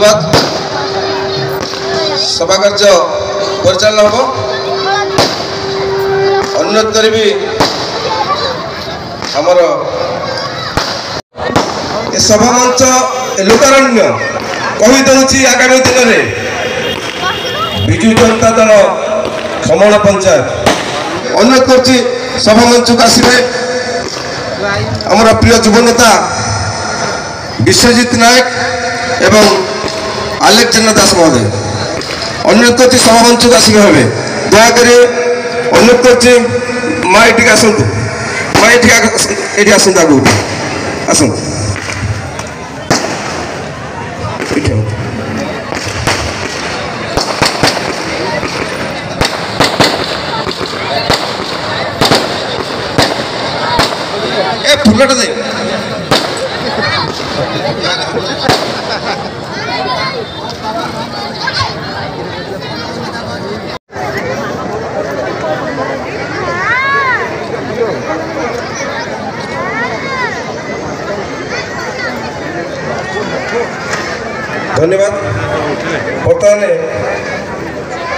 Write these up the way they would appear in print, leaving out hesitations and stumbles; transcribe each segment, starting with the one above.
धन्यवाद सभा कार्य परिचालन हम अनुरोध करी आमर सभा मंच लोकारण्य कहीदे आगामी दिन में विजु जनता दल खमण पंचायत अनुरोध कर सभा मंच को आसवे आमर प्रिय युव नेता विश्वजित नायक एवं आलेक्जेंडर दास महोदय अनुरोध कर सभा मंच को आसवे हे दयाकोरी अनुरोध कर माँ ये आसतु माँ ये आसतु आगे आसतु फुलटा दे धन्यवाद बर्तमान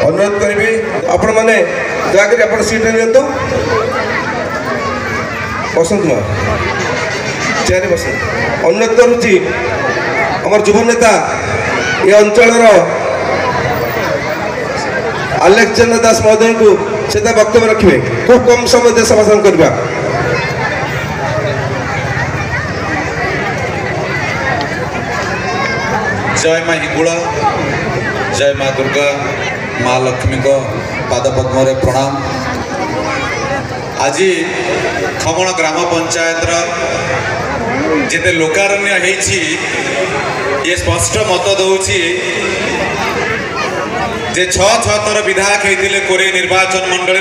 अनुरोध करी आपण मैंने दयाकोरी आप सीट नियंतु बसंत माँ चेयर बसंत अनुरोध करुच्ची आमर युव नेता ये अंचल आलेक्जेंडर दास महोदय को सीधा वक्तव्य रखिए खूब कम समय समाधान करवा जय माँ हिंगुला जय माँ दुर्गा माँ लक्ष्मी को पाद पद्म प्रणाम। आज खमण ग्राम पंचायत जिते लोकारण्य ये स्पष्ट मत दूची जे छह थर विधायक होते कोरे निर्वाचन मंडल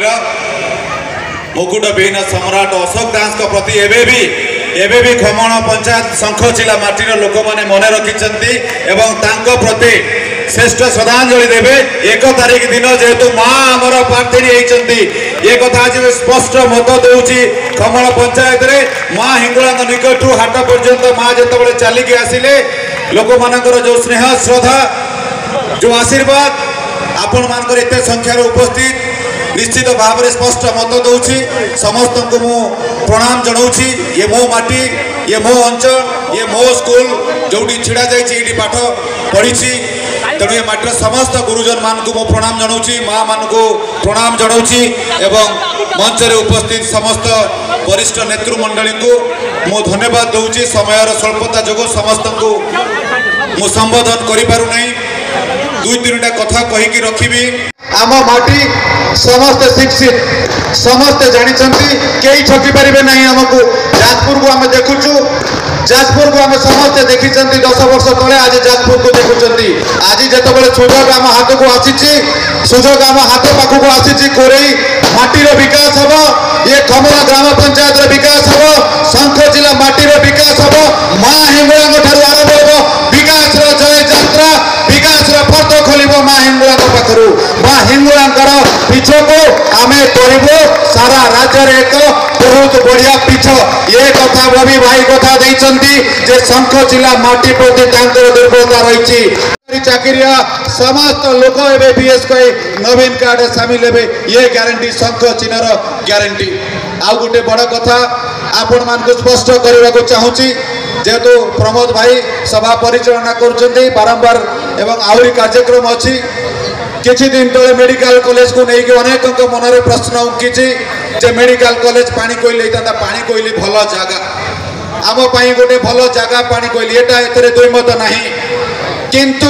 मुकुट विहीन सम्राट अशोक दास प्रति एबे भी खमण पंचायत शंखचिला माटीर लोक मैंने मन रखिंट एवं तांको प्रति श्रेष्ठ श्रद्धांजलि देवे 1 तारिख दिन जेहेतु माँ आमर प्रार्थी होती ये कथा आज स्पष्ट मत दूची खमण पंचायत रे माँ हिंगुला निकट हाट पर्यंत माँ जिते चलिकी आसिले लोक मानकर जो स्नेह श्रद्धा जो आशीर्वाद आपण मानकर एत संख्यार उपस्थित निश्चित भाव में स्पष्ट मत दूची समस्त को मु प्रणाम जनाऊँगी ये मो माटी ये मो अंचल ये मो स्कूल जोटी छिड़ा जाइए पाठ पढ़ी तेणु ये माटीर समस्त गुरुजन मान को मु प्रणाम जनाऊँगी माँ मान को प्रणाम जनाऊँगी एवं मंच रे उपस्थित समस्त वरिष्ठ नेतृमंडली को मु धन्यवाद दूची समय स्वल्पता जो समस्त को मु संबोधन करि दुई 3टा कथा कहीकि रखी आम माटी समस्त शिक्षित समस्त जानते कई ठकी पारे ना आमको जाजपुर को आम देखुचु जाजपुर को आम समस्ते देखी 10 वर्ष तले आज जाजपुर को देखुं आज जिते सुजोग आम हाथ को आसी सुजोग आम हाथ पाखक आसी कोरई माटीर विकास हम ये खमण ग्राम पंचायत विकास हम शंखचिला माटीर विकास हम माँ हिंगुला आरंभ हो विकास जय यात्रा विकास पथ खोल माँ हिंगुला पाखु माँ हिंगुला पीछ को आम करू सारा राज्य में एक बहुत बढ़िया पीछ ये कथा रवि भाई कथा जे शंखचिला माटी प्रति दुर्बलता रही चाकरिया समस्त लोक एवं बीएस नवीन कार्ड सामिल हे ये ग्यारंटी शंखचिलार ग्यारंटी आउ गोटे बड़ कथा आपण मान को स्पष्ट करने को चाहूँगी जेहेतु प्रमोद भाई सभा परिचालना कर बारंबार एवं आहरी कार्यक्रम अच्छी किछि दिन तले मेडिकल कॉलेज को लेकिन अनेक मन में प्रश्न उंकी जे मेडिकल कॉलेज पानी कोइली पानी कोइली भल जगह आम गोटे भल जगह पानी कोइली एटा एतरे दुईमत नहीं किंतु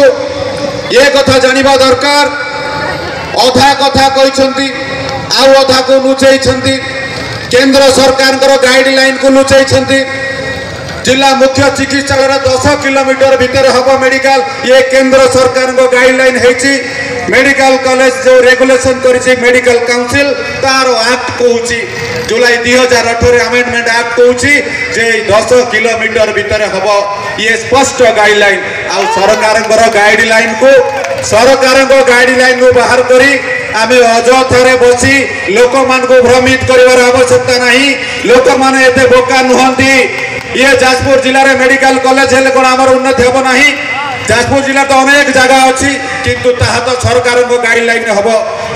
ये कथा जानिबा दरकार अधा कथा कहते आउ अधा को लुचई केंद्र सरकार गाइडलाइन को लुचई जिला मुख्य चिकित्सालय 10 किलोमीटर भितर हम मेडिकल ये केंद्र सरकार गाइडलाइन है मेडिकल कॉलेज जो रेगुलेशन करी मेडिकल काउंसिल तार एक्ट कहूँ जुलाई 2018 अमेंडमेंट एक्ट कहूँ जे 10 किलोमीटर भितर हम ये स्पष्ट गाइडलाइन आ सरकार गाइडलाइन को बाहर करी आमे अजथरे बसी लोक मान को भ्रमित करिवार आवश्यकता नहीं लोक माने एते बोका नुहंती ये जाजपुर जिले में मेडिकल कॉलेज हेले कोन हमर उन्नति हेबो नहीं ଯାଜପୁର ଜିଲ୍ଲା ତ ଅନେକ ଜାଗା ଅଛି କିନ୍ତୁ ତାହା ତ ସରକାରଙ୍କ ଗାଇଡଲାଇନ୍ ହବ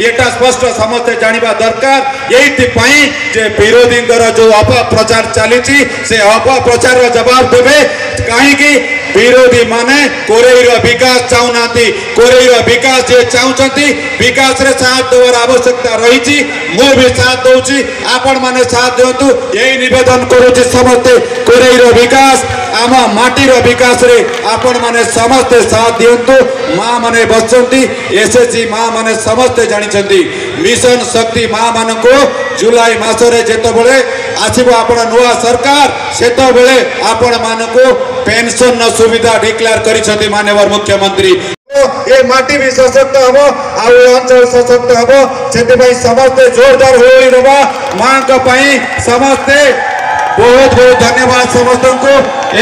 ଏଟା ସ୍ପଷ୍ଟ ସମସ୍ତେ ଜାଣିବା ଦରକାର ଏଇଥିପାଇଁ ଯେ ବିରୋଧୀଙ୍କର ଯୋଉ ଅପପ୍ରଚାର ଚାଲିଛି ସେ ଅପପ୍ରଚାରର ଜବାବ ଦେବେ କାହିଁକି ବିରୋଧୀ ମାନେ କୋରେଇର ବିକାଶ ଚାହୁଁନାହାନ୍ତି କୋରେଇର ବିକାଶ ଯେ ଚାହୁଁଛନ୍ତି ବିକାଶରେ ସାଥ ଦେବାର ଆବଶ୍ୟକତା ରହିଛି ମୁଁ ବି ସାଥ ଦଉଛି ଆପଣ ମାନେ ସାଥ ଦିଅନ୍ତୁ ଏଇ ନିବେଦନ କରୁଛି ସମସ୍ତେ କୋରେଇର ବିକାଶ ଆମ ମାଟିର ବିକାଶରେ ଆପଣ ମାନେ ସମସ୍ତେ ସାଥ ଦିଅନ୍ତୁ ମା ମାନେ ବସିଛନ୍ତି ଏସଏଚଜି ମା ମାନେ ସମସ୍ତେ ଜାଣିଛନ୍ତି ମିଶନ ଶକ୍ତି ମା ମାନଙ୍କୁ ଜୁଲାଇ ମାସରେ ଯେତେବେଳେ ଆସିବ ଆପଣ ନୂଆ ସରକାର ସେତେବେଳେ ଆପଣ ମାନଙ୍କୁ पेंशन सुविधा डिक्लेयर करिसथि माननीय मुख्यमंत्री ए माटी भी सशक्त हम आ अंचल सशक्त हम से समस्ते जोरदार होली रवा मां का पई समस्ते बहुत बहुत धन्यवाद समस्त को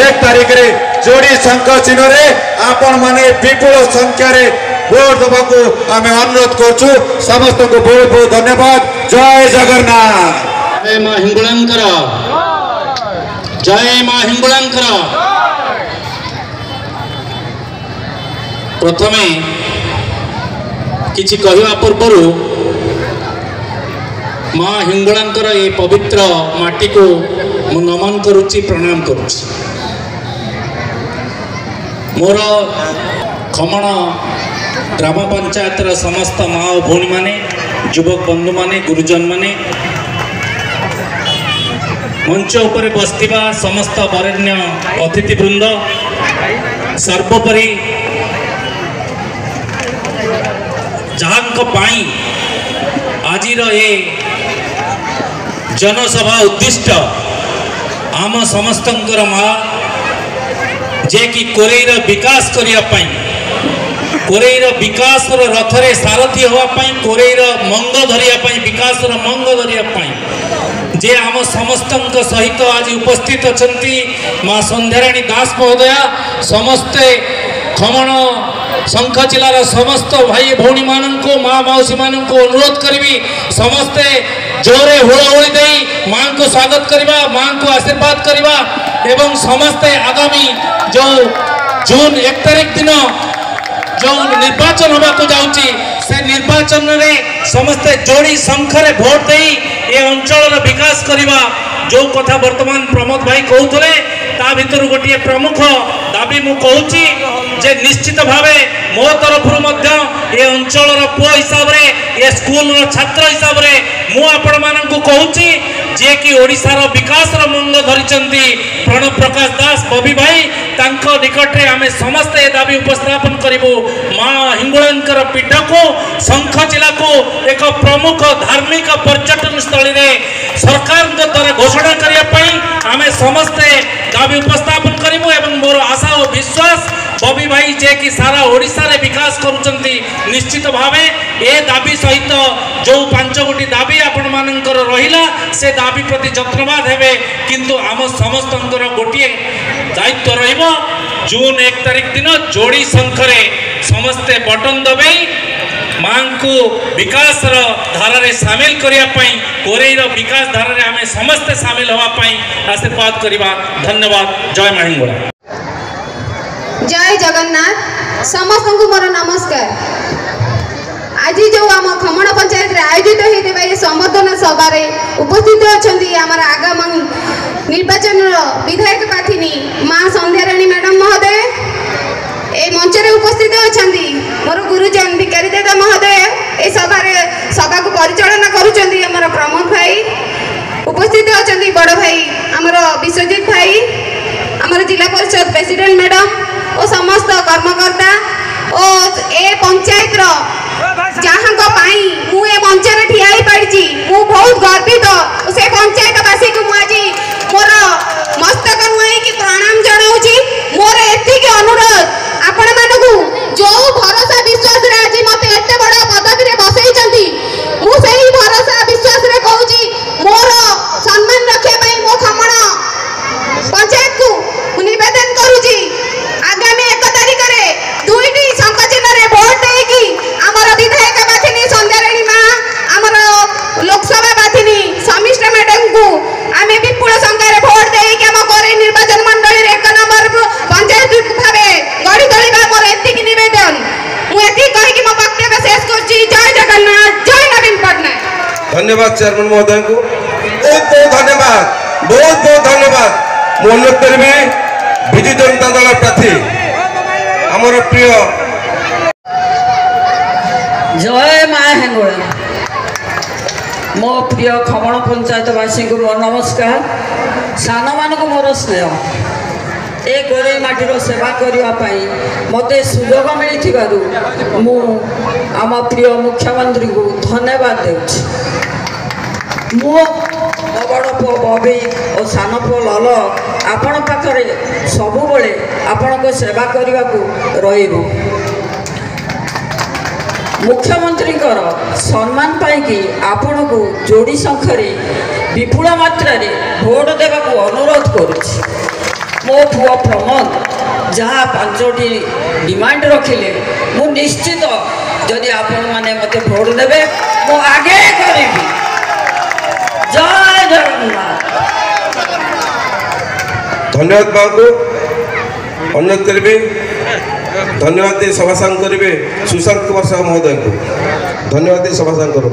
1 तारीख रे जोड़ी शंख चिन्ह रे आपण माने विपुल संख्या रे वोट दबा को आमे अनुरोध करछु समस्त को बहुत बहुत धन्यवाद जय जगन्नाथ जय मां हिंगुळंकर जय मां हिंगुळंकर प्रथमे किछि कहवा पूर्व मां हिंगुळंकर ये पवित्र माटी को मु नमन करुच्ची प्रणाम करुच्ची मोर खमण ग्राम पंचायत समस्त माँ और भौणी माने युवक बंधु माने गुरुजन माने मंच उपरे बसथिबा समस्त वरेण्य अतिथिवृंद सर्वोपरि जहांक पाई आजिर ये जनसभा उद्दिष्ट आम समस्तंकर माँ जे कि कोरेईर विकास करने कोरेईर विकास रथरे सारथी होगापाई कोरेईर मंग धरिया विकास मंग धरिया जे आम समस्त सहित आज उपस्थित अच्छा माँ संध्याराणी दास महोदया समस्ते खमण शंख जिलार समस्त भाई भौणी मानक माँ मौसी मानक अनुरोध करी समस्ते जोरे हुड़हुड़ी दे माँ को स्वागत करवा माँ को आशीर्वाद करवा एवं समस्ते आगामी जो जून 1 तारीख दिन जो निर्वाचन होगा जाऊँगी से निर्वाचन रे समस्ते जोड़ी शंखरे भोट दे ये अंचल विकास करवा जो कथा वर्तमान प्रमोद भाई कहते ता भीतर गोटे प्रमुख दाबी मु कहूँ जे निश्चित भाव मो तरफ ये अंचल पुआ हिसाब रे ये स्कूल छात्र हिसाब रे मु आपण मानकु कहूँ जे कि ओडिशार विकास मंग धरिचंती प्रणव प्रकाश दास बबी भाई तांको निकट रे आमे समस्त ए दाबी उपस्थापन करिवो मां हिंगुळंकर पीठ को शंख जिला को एक प्रमुख धार्मिक पर्यटन स्थली रे सरकार द्वारा घोषणा करिया पई आमे समस्त दाबी उपस्थापन करिवो एवं मोर आशा और विश्वास बबी भाई जे कि सारा ओडिशा रे विकास करूचंती निश्चित भावे ए दाबी सहित जो 5 गोटी दाबी आपण मानकर रहिला से दाबी प्रति जत्नवाद हेबे किंतु आम समस्तंकर गोटे दायित्व रहिबो जून 1 तारीख दिन जोड़ी शंखरे समस्ते बटन दबाई मां को विकास धारा रे शामिल करिया पई कोरेईर विकास धारा रे आमे समस्ते शामिल होवा पई आशीर्वाद करिबा धन्यवाद जय मां हिंगुळा जय जगन्नाथ समस्त को मोर नमस्कार आज जो आम खमण पंचायत रे आयोजित होता ये संबर्धना सभा उपस्थित अच्छा आम आगामी निर्वाचन विधायक प्रार्थी माँ संध्याराणी मैडम महोदय ए मंच रे उपस्थित अच्छा मोर गुरुजन भिकारी दादा महोदय ए सभा को परिचालना करुँच प्रमोद भाई उपस्थित अच्छा बड़ भाई आमर विश्वजीत भाई आमर जिला परिषद प्रेसिडेंट मैडम और समस्त कर्मकर्ता और ए पंचायत जहाँ मुझे मंच में ठिया पाड़ी मु बहुत गर्वित से पंचायतवासी को मुझे मोर मस्तक नुआई कि प्रणाम जनाऊँगी मोर एतिक अनुरोध आपण मानू जो भरोसा विश्वास रे आज मत एत बड़ पदवी रे बसई मुझे भरोसा विश्वास रे कहूँ मोर सम्मान रखा मो खमण पंचायत को निवेदन करुँगी आगामी 1 तारीख रे 2टी शंख चिन्ह रे भोट देकी आमर विधायक बाथिनी संध्याराणी माँ आमर लोकसभा बाथिनी समी धन्यवाद चेयरमैन महोदय को बहुत बहुत धन्यवाद बहुत बहुत धन्यवाद। मु अनुरोध करी विजु जनता दल प्रार्थी आमर प्रिय जय माँ हेंगुला मो प्रिय खमण पंचायतवासी को मोर नमस्कार। सान मान को मोर स्नेह ए गोरे माटीर सेवा करने मत सुजोग मिली मु आम प्रिय मुख्यमंत्री को धन्यवाद देउछि। मो बड़ पुओ बबी और सान पुओ लल आपण पाखरे सबु बेले आपण को सेवा करने को रहिबो। मुख्यमंत्री सम्मान पाई आपण को जोड़ी संख्यारे विपुल मात्रा भोट देवा अनुरोध करुछि। मो पुओ प्रमोद जहाँ 5टी डिमांड रखिले मु निश्चित जदि आपण माने मते भोट देबे मु आगे करी। जय जगन्नाथ। धन्यवाद बाबू अनुरोध करी धन्यवाद दे सभा सांग करेंगे सुशांत कुमार साहू महोदय को धन्यवाद दे सभा सांग करो।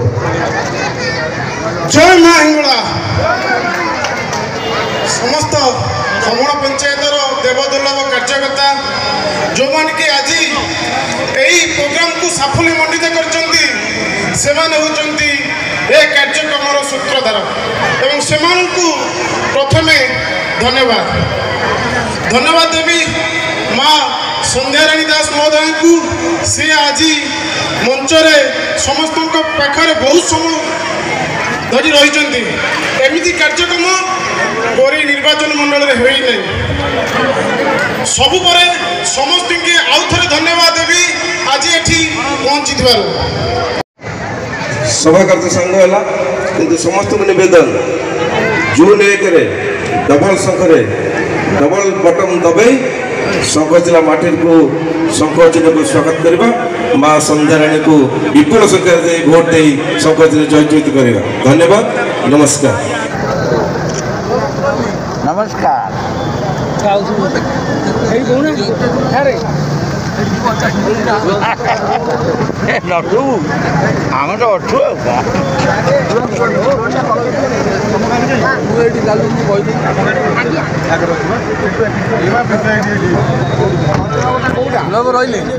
जय माँ हिंगला समस्त खमण पंचायतर देवदुर्लभ कार्यकर्ता जो मैंने कि आज यही प्रोग्राम को साफल्य मंडित करते कार्यक्रम सूत्रधार एवं से प्रथमे धन्यवाद धन्यवाद देवी माँ संध्याराणी दास महोदय को सी आज मंचरे समस्त पाखे बहुत समय धरी रही एमती कार्यक्रम कोरी निर्वाचन मंडल में हुई नहीं सबु परे समस्त के आउ थे धन्यवाद देवी आज एठी पहुंची सभा कार्य संग है किंतु समस्त निवेदन जून 1 डबल शंखरे डबल बटन दबाई शंख जिला माटी को शंख चिन्ह को स्वागत करवा माँ संध्याराणी को विपुल संख्या भोट दे शंख चिन्ह जयजीत करवा। धन्यवाद नमस्कार नमस्कार नटू आम तो अच्छु